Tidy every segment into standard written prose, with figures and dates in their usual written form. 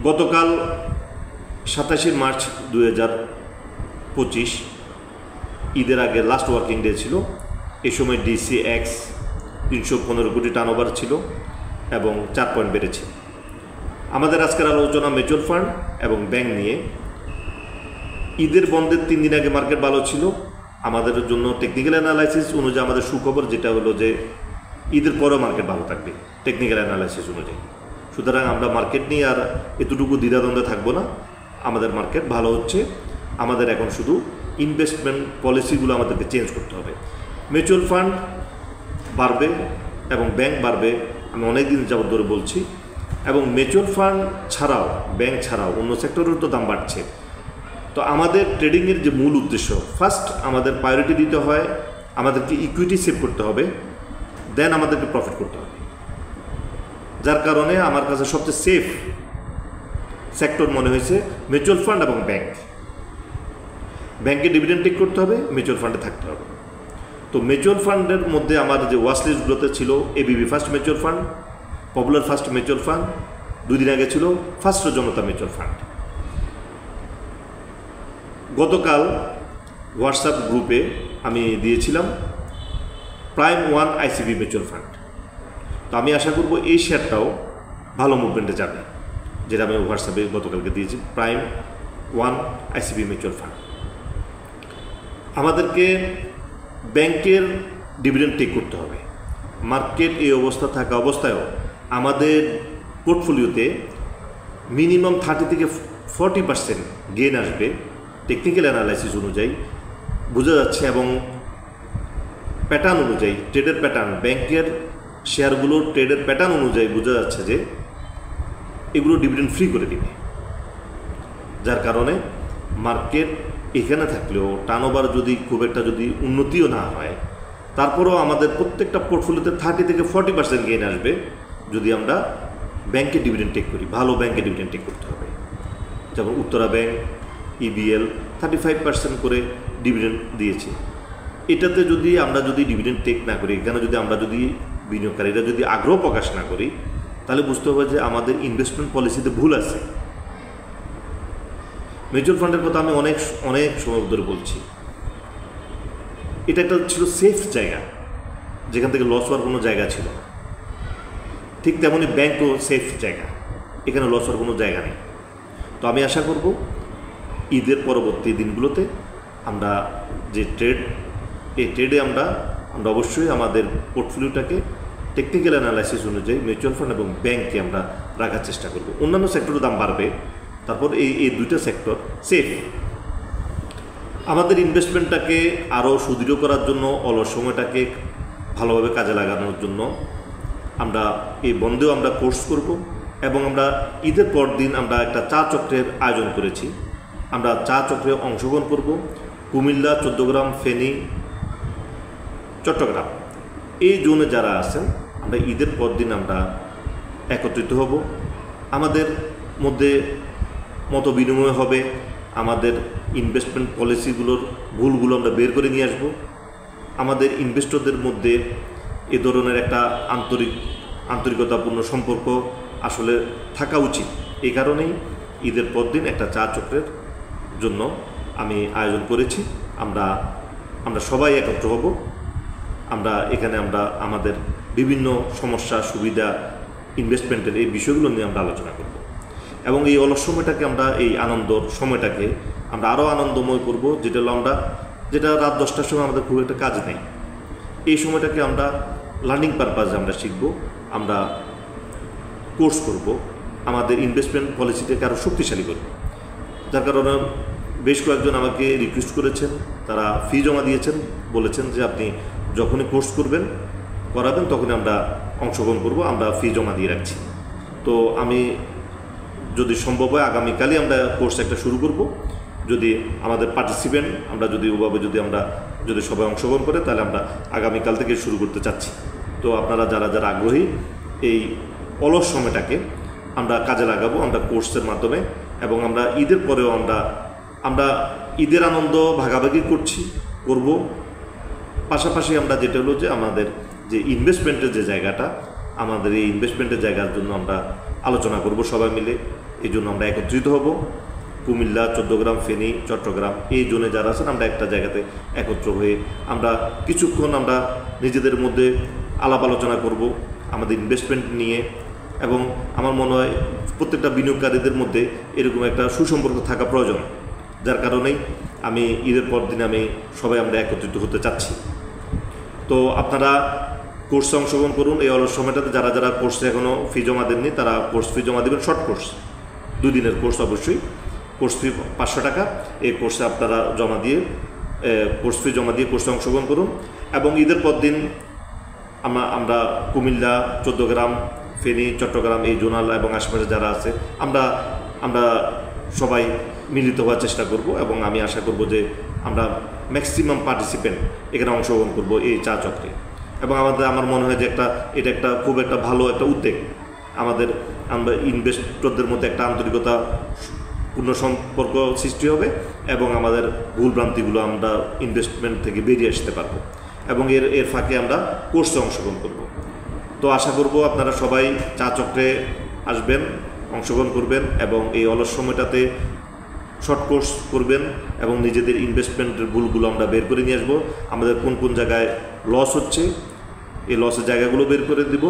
গতকাল 27 মার্চ 2025 ঈদের আগে লাস্ট ওয়ার্কিং ডে ছিল। এই সময় DCX 315 কোটি টার্নওভার ছিল এবং 4 পয়েন্ট বেড়েছে। আমাদের আজকের আলোচনা মিউচুয়াল ফান্ড এবং ব্যাংক নিয়ে। ঈদের বন্ধের 3 দিন আগে মার্কেট ভালো ছিল। আমাদের জন্য টেকনিক্যাল অ্যানালাইসিস অনুযায়ী আমাদের সুখবর যেটা হলো যে ঈদের পরেও মার্কেট ভালো থাকবে টেকনিক্যাল অ্যানালাইসিস অনুযায়ী। সুতরাং আমরা মার্কেট নিয়ে আর এতটুকু দ্বিধাদ্বন্দ্বে থাকবো না। আমাদের মার্কেট ভালো হচ্ছে। আমাদের এখন শুধু ইনভেস্টমেন্ট পলিসিগুলো আমাদেরকে চেঞ্জ করতে হবে। মিউচুয়াল ফান্ড বাড়বে এবং ব্যাংক বাড়বে, আমি অনেক দিন যাবত ধরে বলছি। এবং মিউচুয়াল ফান্ড ছাড়াও ব্যাংক ছাড়াও অন্য সেক্টরের তো দাম বাড়ছে। তো আমাদের ট্রেডিংয়ের যে মূল উদ্দেশ্য, ফার্স্ট আমাদের প্রায়োরিটি দিতে হয়, আমাদেরকে ইকুইটি সেভ করতে হবে, দেন আমাদেরকে প্রফিট করতে হবে। যার কারণে আমার কাছে সবচেয়ে সেফ সেক্টর মনে হয়েছে মিউচুয়াল ফান্ড এবং ব্যাংক। ব্যাংকে ডিভিডেন্ড টেক করতে হবে, মিউচুয়াল ফান্ডে থাকতে হবে। তো মিউচুয়াল ফান্ডের মধ্যে আমার যে ওয়াচ লিস্টগুলোতে ছিল ABB first mutual fund, popular first mutual fund, 2 দিন আগে ছিল ফার্স্ট জনতা মিউচুয়াল ফান্ড। গতকাল হোয়াটসঅ্যাপ গ্রুপে আমি দিয়েছিলাম prime one ICB mutual fund. তো আমি আশা করব এই শেয়ারটাও ভালো মুভমেন্টে যাবে, যেটা আমি হোয়াটসঅ্যাপে গতকালকে দিয়েছি, prime one ICB mutual fund. আমাদেরকে ব্যাংকের ডিভিডেন্ড টেক করতে হবে। মার্কেট এই অবস্থা থাকা অবস্থায়ও আমাদের পোর্টফোলিওতে মিনিমাম 30 থেকে 40% গেইন আসবে টেকনিক্যাল অ্যানালাইসিস অনুযায়ী বোঝা যাচ্ছে। এবং প্যাটার্ন অনুযায়ী, ট্রেডের প্যাটার্ন, ব্যাংকের শেয়ারগুলোর ট্রেডের প্যাটার্ন অনুযায়ী বোঝা যাচ্ছে যে এগুলো ডিভিডেন্ড ফ্রি করে দিবে। যার কারণে মার্কেট এখানে থাকলেও টার্নওভার যদি খুব একটা যদি উন্নতিও না হয়, তারপরেও আমাদের প্রত্যেকটা পোর্টফোলিওতে 30 থেকে 40% গেইন আসবে যদি আমরা ব্যাংকে ডিভিডেন্ড টেক করি। ভালো ব্যাংকে ডিভিডেন্ড টেক করতে হবে, যেমন উত্তরা ব্যাংক, EBL 35% করে ডিভিডেন্ড দিয়েছে। এটাতে যদি আমরা ডিভিডেন্ড টেক না করি, এখানে যদি আমরা বিনিয়োগকারীরা যদি আগ্রহ প্রকাশ না করি, তাহলে বুঝতে হবে যে আমাদের ইনভেস্টমেন্ট পলিসিতে ভুল আছে। মিউচুয়াল ফান্ডের কথা আমি অনেক সময় ধরে বলছি, এটা একটা ছিল সেফ জায়গা, যেখান থেকে লস হওয়ার কোনো জায়গা ছিল না। ঠিক তেমনই ব্যাংকও সেফ জায়গা, এখানে লস হওয়ার কোনো জায়গা নেই। তো আমি আশা করব ঈদের পরবর্তী দিনগুলোতে আমরা যে ট্রেড, এই ট্রেডে আমরা অবশ্যই আমাদের পোর্টফোলিওটাকে টেকনিক্যাল অ্যানালাইসিস অনুযায়ী মিউচুয়াল ফান্ড এবং ব্যাংকে আমরা রাখার চেষ্টা করব। অন্যান্য সেক্টরের দাম বাড়বে, তারপর এই দুইটা সেক্টর সেফ। আমাদের ইনভেস্টমেন্টটাকে আরও সুদৃঢ় করার জন্য, অলস সময়টাকে ভালোভাবে কাজে লাগানোর জন্য আমরা এই বন্ধেও আমরা কোর্স করব। এবং আমরা ঈদের পর দিন আমরা একটা চা চক্রের আয়োজন করেছি। আমরা চা চক্রে অংশগ্রহণ করব। কুমিল্লা, 14 গ্রাম, ফেনী, চট্টগ্রাম এই জোনে যারা আছেন, আমরা ঈদের পর দিন আমরা একত্রিত হব। আমাদের মধ্যে মত বিনিময় হবে, আমাদের ইনভেস্টমেন্ট পলিসিগুলোর ভুলগুলো আমরা বের করে নিয়ে আসব। আমাদের ইনভেস্টরদের মধ্যে এ ধরনের একটা আন্তরিকতাপূর্ণ সম্পর্ক আসলে থাকা উচিত। এই কারণেই ঈদের পর দিন একটা চা চক্রের জন্য আমি আয়োজন করেছি। আমরা সবাই একত্র হব। এখানে আমরা আমাদের বিভিন্ন সমস্যা, সুবিধা, ইনভেস্টমেন্টের এই বিষয়গুলো নিয়ে আমরা আলোচনা করব। এবং এই অলস সময়টাকে আমরা, এই আনন্দর সময়টাকে আমরা আরও আনন্দময় করব, যেটা রাত 10টার সময় আমাদের খুব একটা কাজ নেই। এই সময়টাকে আমরা লার্নিং পারপাসে আমরা শিখব, আমরা কোর্স করব, আমাদের ইনভেস্টমেন্ট পলিসিটাকে আরও শক্তিশালী করব। যার কারণে বেশ কয়েকজন আমাকে রিকোয়েস্ট করেছেন, তারা ফি জমা দিয়েছেন, বলেছেন যে আপনি যখনই কোর্স করাবেন তখনই আমরা অংশগ্রহণ করব, আমরা ফি জমা দিয়ে রাখছি। তো আমি যদি সম্ভব হয় আগামীকালই আমরা কোর্স একটা শুরু করব। যদি আমাদের পার্টিসিপেন্ট আমরা যদি সবাই অংশগ্রহণ করে, তাহলে আমরা আগামীকাল থেকে শুরু করতে চাচ্ছি। তো আপনারা যারা আগ্রহী, এই অলস সময়টাকে আমরা কাজে লাগাবো আমরা কোর্সের মাধ্যমে। এবং আমরা ঈদের পরেও আমরা ঈদের আনন্দ ভাগাভাগি করব। পাশাপাশি আমরা যেটা হলো যে আমাদের যে ইনভেস্টমেন্টের যে জায়গাটা, আমাদের এই ইনভেস্টমেন্টের জায়গার জন্য আমরা আলোচনা করব সবাই মিলে। এই জন্য আমরা একত্রিত হব। কুমিল্লা, চট্টগ্রাম, ফেনী, চট্টগ্রাম এই জোনে যারা আছেন আমরা একটা জায়গাতে একত্র হয়ে আমরা কিছুক্ষণ আমরা নিজেদের মধ্যে আলাপ আলোচনা করব আমাদের ইনভেস্টমেন্ট নিয়ে। এবং আমার মনে হয় প্রত্যেকটা বিনিয়োগকারীদের মধ্যে এরকম একটা সুসম্পর্ক থাকা প্রয়োজন, যার কারণেই আমি ঈদের পর দিন সবাই আমরা একত্রিত হতে চাচ্ছি। তো আপনারা কোর্সে অংশগ্রহণ করুন। এই অলস সময়টাতে যারা যারা কোর্সে এখনও ফি জমা দেননি তারা কোর্স ফি জমা দেবেন। শর্ট কোর্স 2 দিনের কোর্স, অবশ্যই কোর্স ফি 500 টাকা। এই কোর্সে আপনারা কোর্স ফি জমা দিয়ে কোর্সে অংশগ্রহণ করুন। এবং ঈদের পর দিন আমরা কুমিল্লা, চট্টগ্রাম, ফেনী, চট্টগ্রাম এই জোনাল এবং আশেপাশে যারা আছে আমরা সবাই মিলিত হওয়ার চেষ্টা করব। এবং আমি আশা করব যে আমরা ম্যাক্সিমাম পার্টিসিপেন্ট এখানে অংশগ্রহণ করব এই চা চক্রে। এবং আমার মনে হয় যে এটা একটা খুব একটা ভালো একটা উদ্যোগ। আমরা ইনভেস্টরদের মধ্যে একটা আন্তরিকতা পূর্ণ সম্পর্ক সৃষ্টি হবে এবং আমাদের ভুলভ্রান্তিগুলো আমরা ইনভেস্টমেন্ট থেকে বেরিয়ে আসতে পারবো। এবং এর ফাঁকে আমরা কোর্সে অংশগ্রহণ করব। তো আশা করব আপনারা সবাই চা চক্রে আসবেন, অংশগ্রহণ করবেন এবং এই অলস সময়টাতে শর্ট কোর্স করবেন এবং নিজেদের ইনভেস্টমেন্টের ভুলগুলো আমরা বের করে নিয়ে আসবো। আমাদের কোন কোন জায়গায় লস হচ্ছে এই লসের জায়গাগুলো বের করে দিব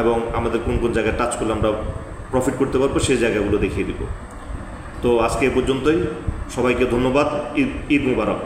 এবং আমাদের কোন কোন জায়গায় টাচ করলে আমরা প্রফিট করতে পারবো সেই জায়গাগুলো দেখিয়ে দিব। তো আজকে এ পর্যন্তই। সবাইকে ধন্যবাদ। ঈদ মুবারক।